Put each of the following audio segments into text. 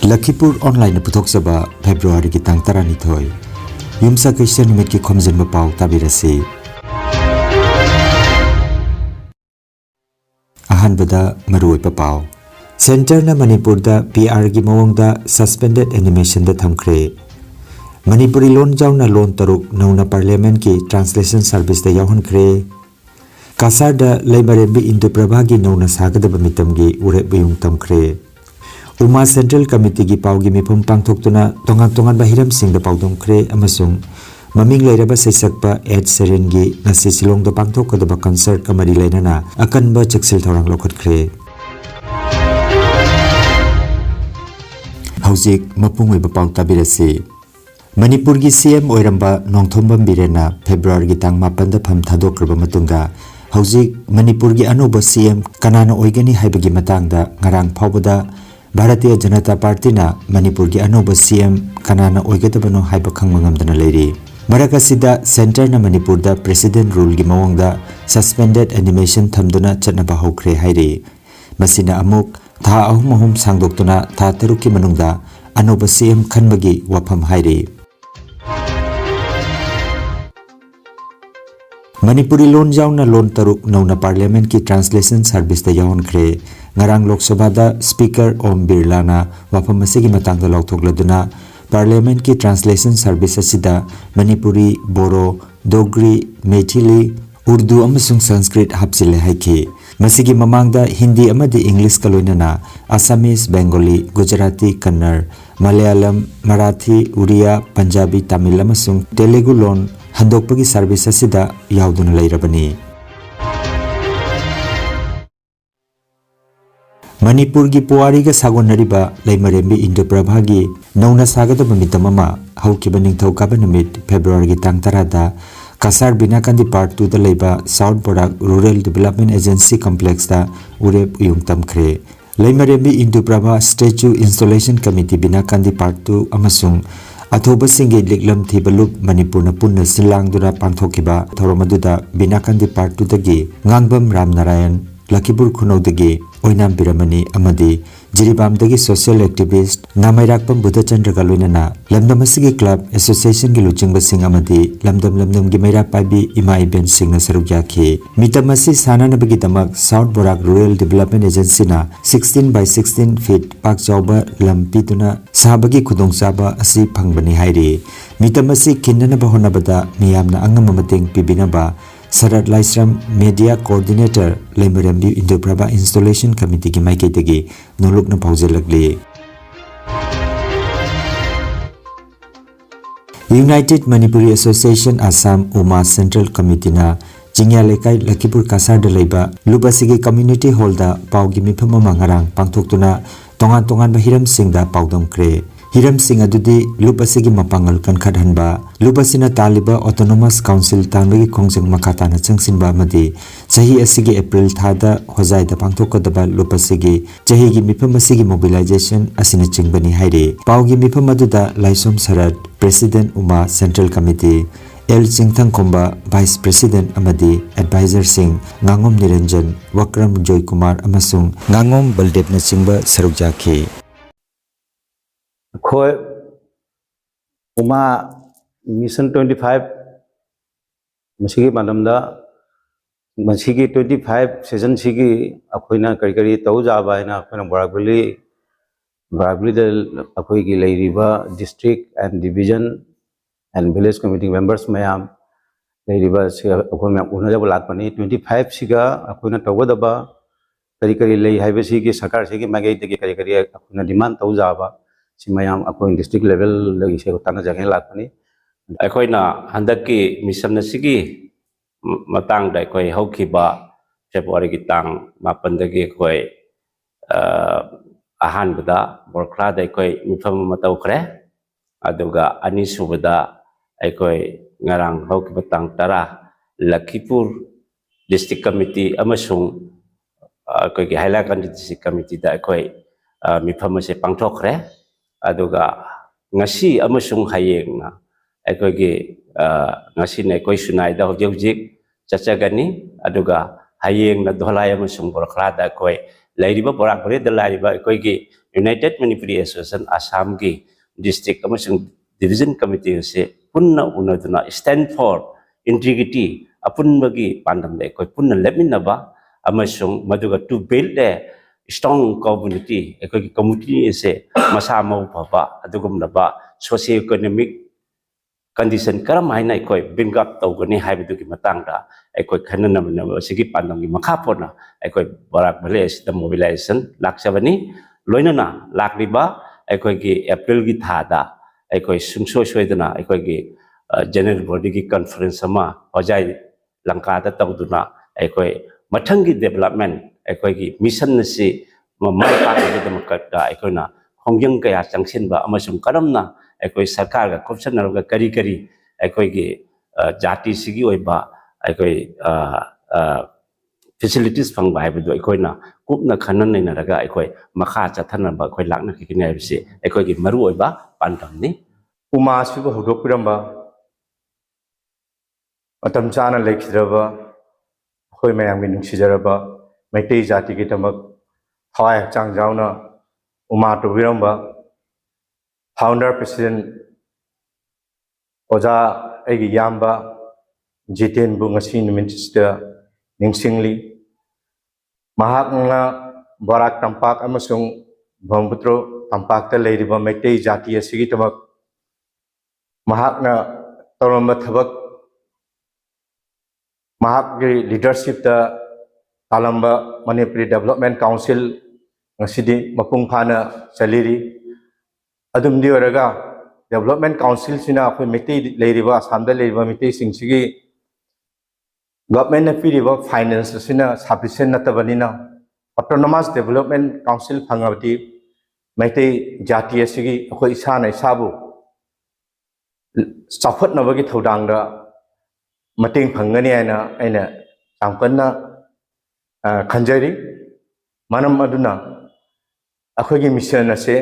Lakhipuronline puthokchaba February ki tang 12 Yumsa Christian numit ki Khomjinba Pao tabirasi Ahanbada maroi pao Center na Manipur da PR gi mawangda suspended animation da thamkhre Manipuri loan jaw na loan taruk nauna parliament ki translation service da yawhan khre Kasar da Laimarembi Indo Prabha gi nauna sagadaba mitam gi ure biyung tamkhre Uma Central Committee gi pau gi mifum pangthoktuna tongan bahiram sing da paudong khre amasung maming lairaba saisakpa Ed Seren gi ngasi silong da pangthokadaba concert kamari lainana akanba chaksil thorang lokhat khre Haujik mapungoi ba pau tabirasi Manipur gi CM oiramba nongthombam birena February gi tang 8 da pham thadokraba matunga Haujik Manipur gi anoba CM kanana oigani haibagi matangda ngarang phawbada Bharatiya Janata Party na Manipur gi anoba CM kanana oigadabano haiba khangma ngamdana leiri Marakasida Center na Manipur da President Rule gi mawangda suspended animation thamduna chatnaba hokre hairi masina amuk tha ahum sangdoktuna tha taruki manungda anoba CM khanbagi wafam hairi Manipuri loan jauna loan taruk nauna parliament ki translation service da yawon khre ngarang Lok Sabha da Speaker Om Birla na wafam asigi matangda lauthokladuna parliament ki translation service asida Manipuri Boro Dogri Meithili Urdu amasung Sanskrit hapsile haiki masigi mamangda Hindi amadi English kaloinana Assamese Bengali Gujarati Kannada Malayalam Marathi Uriya Punjabi Tamil amasung Telugu loan handokpagi service asida yauduna leirabani Manipur gi Puwari ga sagonariba Laimarembi Indo Prabha gi nauna sagadaba mitamama haukiba ningthau kaba numit February gi tang 10 da Kasar Binakandi Part 2 da leiba South Barak Rural Development Agency Complex da urep uyungtam khre Laimarembi Indo Prabha Statue Installation Committee Binakandi Part 2 amasung Athoba singe liklam thibalup Manipur na punna silang dura pangthokiba thoromaduda Binakandi Part 2 dagi ngangbam Ramnarayan Lakhipur khunodagi oinam biramani amadi jiribam dagi social activist namairakpam Buddhachandra galoinana lamdamasigi club association gi luchingba sing amadi lamdam gi maira paibi ima event singna saruk yakhi mitamasi sanana bagi tamak South Barak Rural Development Agency na 16 by 16 feet pak jawba lampi tuna sabagi khudongchaba asi phangbani hairi mitamasi kinnana bahonabada miyamna angam mating pibinaba Sarat Laisram Media Coordinator Laimarembi Indo Prabha Installation Committee ki maikaitagi nolokna paujelakli United Manipuri Association Assam Uma Central Committee na Jingya Lekai Lakhipur Kasar da leiba Lubasigi Community Hall da paugi mifam mangarang pangthoktuna tongan bahiram singda paudom kre Hiram sing adudi lupasigi mapangal kan khadhanba lupasina taliba autonomous council tanbagi khongjang makatana changsinba madi chahi asigi April thada hojai da pangthokadaba lupasigi chahi gi mifam asigi mobilization asina chingbani haire paugi mifam aduda Laisom Sarat President Uma Central Committee L Chingthang Khomba Vice President amadi Advisor Singh Ngangom Niranjan Wakram Joy Kumar amasung Ngangom Baldev na chingba sarukjakhi Khoi Uma Mission 25 Masigi Madamda Masigi 25 season Sigi Apoina Karikari Taujaba and Apana Barakuli the Apoiki Riva District and Division and Village Committee members Mayam Riva Unajab Lakpani 25 Siga Apuna Tawadaba Karikari Lay Hibasiki Sakar Sigi Magay the Karikari Apuna demand Taujaba Simayam ako district level lagi saya utana jangan lakani. Ako na handak ki mission na sige matang da ako hauki ba February kitang mapandagi ako ahan bada borkla da ako mifam mataw kre aduga anisu bada ako ngarang hauki batang tara Lakhipur district committee amasung ako gihalakan district committee da ako mifam se pangthok kre aduga ngasi amasung hayeng na akogi ngasi na koi sunai da hojik chachagani aduga hayeng na dholai amasung borklada koi lairiba borak bore da lairiba akogi United Manipuri Association Assam ki district amasung division committee se punna unaduna stand for integrity apun bagi pandam de koi punna lepminna ba amasung maduga to build a strong community ekoi community se masa mau baba adugumna ba socio economic condition karam haina ekoi bring up tawgani haibugi matangda ekoi khanana sigi pandamgi makhapona ekoi Barak village the mobilization laksabani loinana lakriba ekoi gi April gi thada ekoi sungsoi soidana ekoi gi general body gi conference ama hojai lanka da tawduna ekoi mathangi development ekoi gi mission si mai pa gi demakta ekoi na khongjang kaya changsin ba amasum karamna ekoi sarkar ga corruption ga kari kari ekoi gi jati sigi oiba ekoi facilities phang ba haibu ekoi na kupna khanan nei na raga ekoi makha chathana ba ekoi lakna ki ne bisi ekoi gi maru oiba pandam ni uma sibu hodok piramba atam chana lekhiraba khoi mayam gi nungsijaraba maitei jati gi tamak thawai changjauna uma to piramba founder president oja egi yamba jiten bu ngasi minister ningsingli mahakna Barak Tampak amasung Khomjinba Tampak ta leiriba maitei jati asigi tamak mahakna toramba thabak mahakgi leadership ta talamba Manipuri Development Council ngasidi mapung phana saliri adumdi oraga Development Council sina akhoi meti leiriba Assam da leiriba meti singsigi government na piriba finance sina sufficient natabanina autonomous development council phangabdi meti jati asigi akhoi isana isabu chafat nabagi thodangda mating phangani aina samkanna khanjari manam aduna akhoi gi mission ase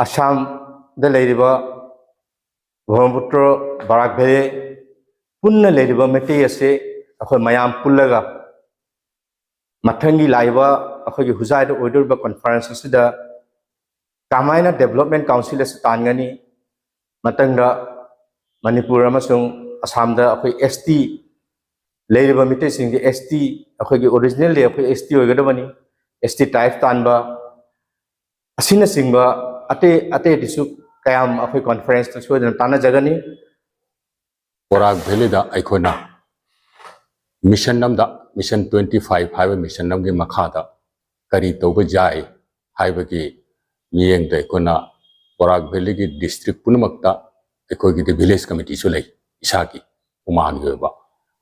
Assam da leiriba Khomjinba Barak Valley punna leiriba meti ase akhoi mayam pullaga mathangi laiba akhoi gi huzai da order ba conference sida kamaina development council as tangani matangda Manipur amasung Assam da akhoi ST leiriba meti sing di ST akhoi gi original le akhoi ST oigadabani ST type tanba asina singba ate disu kayam akhoi conference ta sodan tana jagani Barak Valley da aikona mission namda mission 25 haiba mission namgi makhada kari toba jai haiba gi miyeng da aikona Barak Valley gi district punamakta aikoi gi village committee su lei isaki umagi ba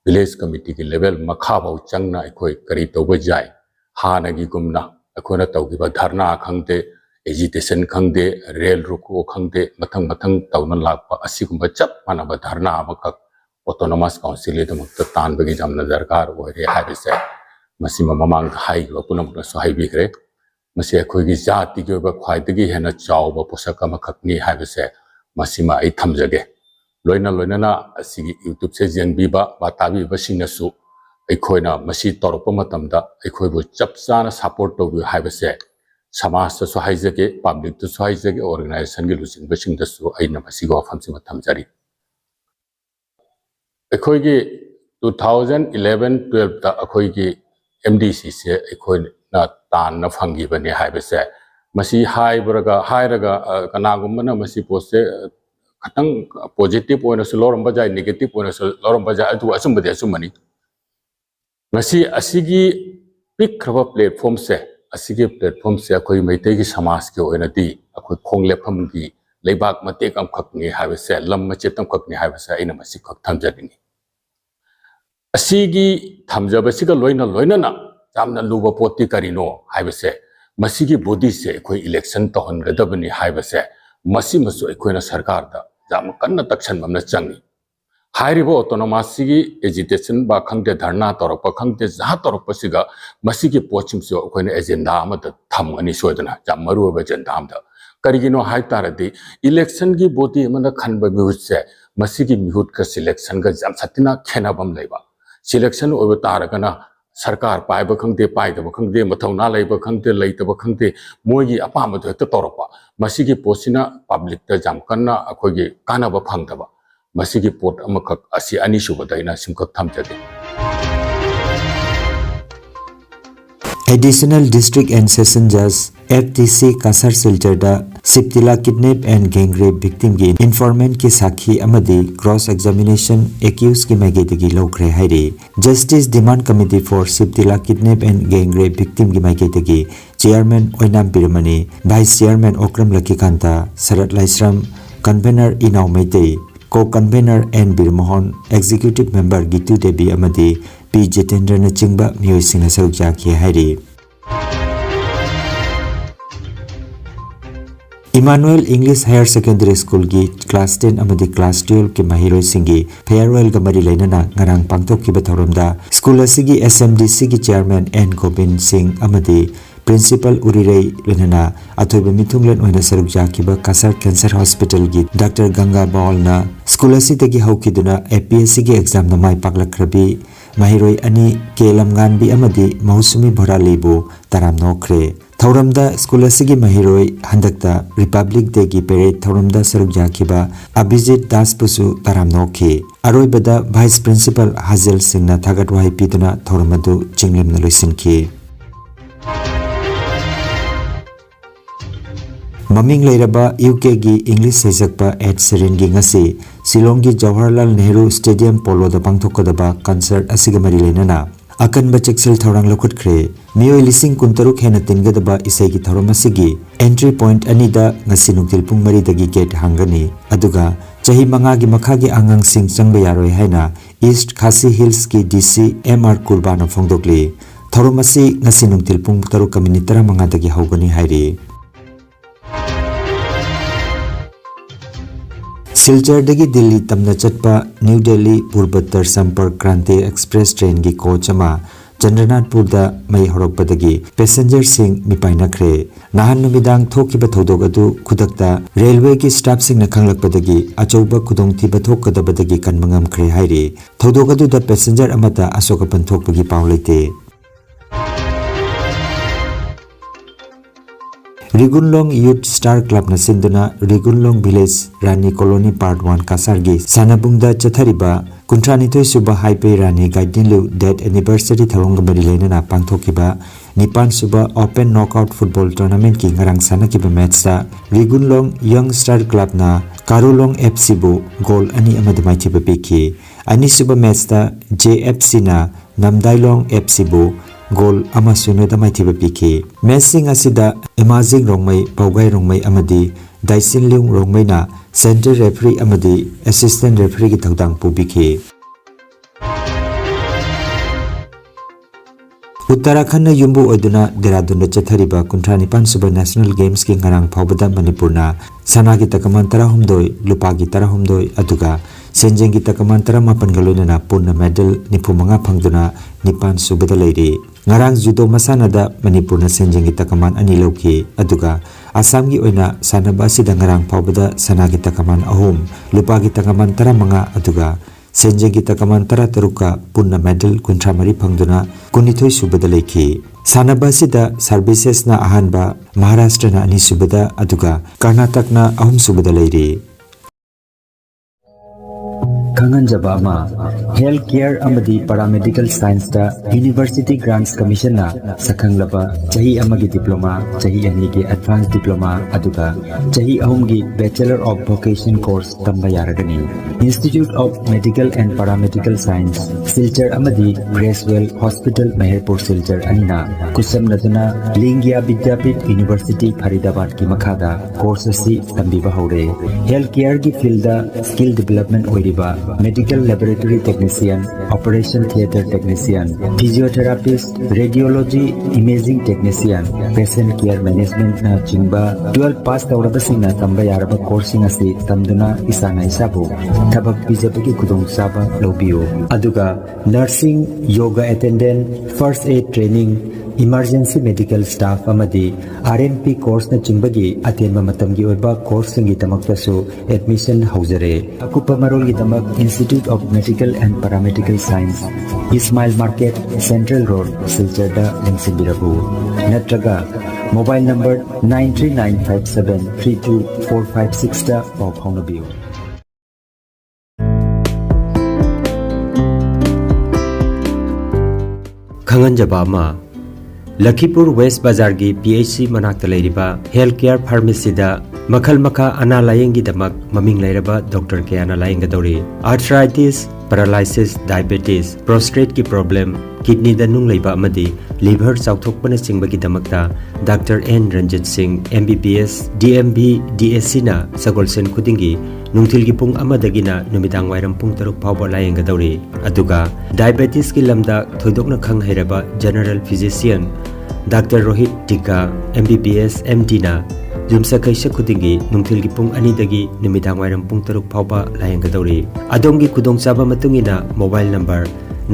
village committee gi level makha bau changna aikoi kari toba jai hana gi gumna aikona tawgi ba dharna khangte agitation khangde rail ruko khangde mathang tawna lakpa asigumba chap mana ba dharna amakak autonomous council le damakta tan bagi jamna darkar oire habise masima mamang hai ba punam so hai bigre masi akhoi gi jati gi ba khwaidagi hena chawba posaka makhakni habise masima ai thamjage loina na asigi youtube se jengbi ba tabi ba singnasu aikhoina masi torpa matamda aikhoi bu chap chana support to bi habise समाज तो हाइजगे public तो हाइजगे organisation के लुसिंग busing दसु आइना मसिगो फमसि मथम जारी अखोइगे 2011-12 ता अखोइगे MDC से अखोइ ना तान ना फंगी बने हाइबसे मसि हाइरगा कनागुमना मसि पोसे खतंग पॉजिटिव ओइना से लोरम बजाय नेगेटिव ओइना से लोरम बजाय अदु असुमबदे असुमनी मसि असिगी पिक्रब प्लेटफॉर्म से असिगे प्लेटफॉर्म से अखोई मैते की समाज के ओइनादी अखोई खोंगलेफम की लेबाक मते कम खकनी हाबसे लम मचेतम खकनी हाबसे आइना मसि खक थमजदिनी असिगी थमजबसिगा लोइना जामना लुबा पोती करिनो हाबसे मसिगी बॉडी से अखोई इलेक्शन तहनगदबनी हाबसे मसि मसु अखोइना सरकार दा जाम कन्न तक्सन ममना चंगी हाइरिबो ऑटोनोमस की एजिटेशन बा खंगते धरना तौरप खंगते जहा तौरप सिगा मसिगी पोचिम से अखोइना एजेंडा अमद थमगनी सोदना जाम मरुब एजेंडा अमद करिगिनो हाइ तारदि इलेक्शन की बॉडी अमना खनब मिहुत से मसिगी मिहुत का सिलेक्शन का जाम सतिना खेनाबम लेबा सिलेक्शन ओब तारगना सरकार पाइब खंगते पाइदब खंगते मथौना लेब खंगते लेतब खंगते मोगी अपाम हेक्ट तौरप मसीगी पोस्टना पब्लिक ता जाम कन्ना अखोगी कानब फंगदब मसीगी पोट अमखक असि अनिसुबदैना सिमखक थमजदे Additional District and Session Judge FTC Kasar Silchar Siptila kidnap and gang rape victim ki informant ki sakhi amadi cross examination accused ki maigedagi lokre haire Justice Demand Committee for Siptila kidnap and gang rape victim ki maigedagi Chairman Oinam Piramani Vice Chairman Okram Lakikanta Sarat Laisram Convener Inau Maitei Co-Convener N. Birmohon Executive Member Gitu Devi amadi P. Jitendra na chingba miyoi singna saruk jaki hairi Emmanuel English Higher Secondary School ki Class 10 amadi Class 12 ki mahiroi singi farewell ga mari lainana ngarang pangtok ki bathoramda school asigi SMDC ki Chairman N. Gobind Singh amadi Principal Urirei Lenana Athoiba Mithunglen oina saruk jakiba Kasar Cancer Hospital gi Dr. Ganga Baolna school asitagi haukiduna APSC gi exam na mai paklakrabi mahiroi ani kelamgan bi amadi Mausumi Bhoralibu taram nokre Thauramda school asigi mahiroi handakta Republic Day gi parade thauramda saruk jakiba Abhijit Das pusu taram nokhe aroibada Vice Principal Hazel Singh na thagat wahai piduna thauramadu chinglemna loisinki Maming lairaba UK gi English sejakpa Ed Sheeran gi ngasi Shillong gi Jawaharlal Nehru Stadium polo da pangthokadaba concert asiga mari leinana akan ba cheksel thorang lokhutkhre miyoi lising kuntaruk hena tingadaba isai gi thoram asigi entry point anida ngasi nungtil pung mari dagi gate hangani aduga chahi manga gi makha gi angang sing changba yaroi haina East Khasi Hills ki DC MR Kurbana phongdokli thoram asi ngasi nungtil pung taruk minute 15 dagi haugani hairi Silchar dagi Delhi tamna chatpa New Delhi Purbattar Sampark Kranti Express train gi coach ama Chandranatpur da mai horokpadagi passenger sing mipainakre nahan numidang thokiba thodog adu khudakta railway ki staff sing na khanglakpadagi achauba khudongthiba thokadabadagi kanmangam khre hairi thodog adu da passenger amata asokapan thokpagi paulete Rigunlong Youth Star Club na sinduna Rigunlong Village Rani Colony Part 1 Kasargi Sanabungda Chathariba Kuntranithoi Suba Haipe Rani Gaidinlu Dead Anniversary Tharong Marilena na Pangthokiba Nipan Suba Open Knockout Football Tournament ki ngarang sanakiba match sa Rigunlong Young Star Club na Karulong FC bu goal ani amadamai thiba piki ani suba match ta JFC na Namdailong FC bu goal ama sunoda mai thiba piki matching asida Amazing Rongmai Paugai Rongmai amadi Daisin Leung Rongmai na center referee amadi assistant referee ki thodang pubiki Uttarakhand na yumbu oduna Dehradun da chathariba Kuntranipan Suba National Games ki ngarang phawbada Manipur na sana ki takaman 13 lupa ki 13 aduga senjeng ki takaman 18 galoina na punna medal nipumanga phangduna nipan subada leiri ngarang judo masana da Manipur na senjeng ki takaman ani loki aduga Assam gi oina sanaba asida ngarang phawbada sana ki takaman ahum lupa ki takaman 15 aduga senjeng ki takaman 13 punna medal kuntramari phangduna kunithoi subada leiki sanaba asida services na ahanba Maharashtra na ani subada aduga Karnataka na ahum subada leiri Khanganja ama healthcare amadi paramedical science da University Grants Commission na sakhanglaba chahi amagi diploma chahi ani ki advanced diploma aduga chahi ahumgi bachelor of vocation course tamba yaragani Institute of Medical and Paramedical Science Silchar amadi Gracewell Hospital Meherpur Silchar anina kusam naduna Lingya Vidyapit University Faridabad ki makhada course asi tambiba hore healthcare ki field da skill development oiriba medical laboratory technician, operation theater technician, physiotherapist, radiology imaging technician, patient care management na chingba 12 pass tawraba singna tamba yaraba coursing asi tamduna isana isabu thabak bijabagi kudong saba lobiyo aduga nursing yoga attendant first aid training emergency medical staff amadi RNP course na chingbagi atenma matamgi oiba course singi tamaktasu admission haujare akupa marol gi tamak Institute of Medical and Paramedical Science Ismail Market Central Road Silchada Lengsibirabu natraga mobile number 9395732456 da pau phaunabiu Khanganjaba ma Lakhipur West Bazar gi PHC manakta leiriba healthcare pharmacy da makhal makha ana layengi damak maming leiraba Dr. Kayana layenga dori arthritis paralysis diabetes prostate ki problem kidney da nung leiba amadi liver chauthokpana singbagi damakta Dr. N Ranjit Singh MBBS DMB DSC na sagolsen khudingi nungthil gi pung amadagina numidang wairam pung taruk phawba layenga dori aduga diabetes ki lamda thoidokna khang hairaba general physician Dr. Rohit Tika MBBS MD na Jumsa kaisa khudingi nungthil gi pung ani dagi numidang wairam pung taruk phawba layenga dori adongi khudong chaba matungina mobile number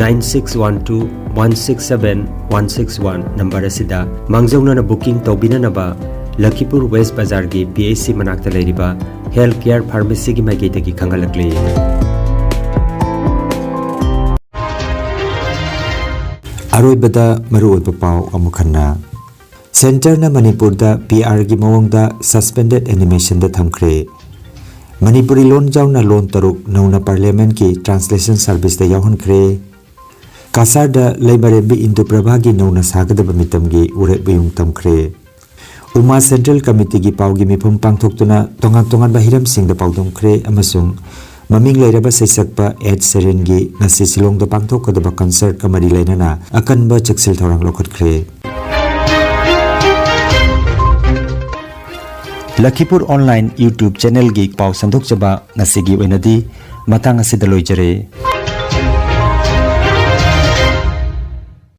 9612167161 number asida mangjongna na booking tobina naba Lakhipur West Bazar gi PHC manakta leiriba healthcare pharmacy gi magi dagi khangalakli Aroibada maruoiba pau amukhanna Center na Manipur da PR gi mawang da suspended animation da thamkre Manipuri lon jauna lon taruk nauna parliament ki translation service da yahon kre Kasar da Laimarebi Indo Prabha gi nauna sagadaba mitam gi ure biyung tamkre Uma Central Committee gi pau gi mifum pangthoktuna tongan bahiram sing da paudong kre amasung maming leiraba saisakpa Ed Seren gi ngasi silong da pangthokadaba concert kamari lainana akanba chaksil thorang lokhat kre Lakhipuronline YouTube channel gi pau sandok chaba ngasigi oinadi matang asida loijare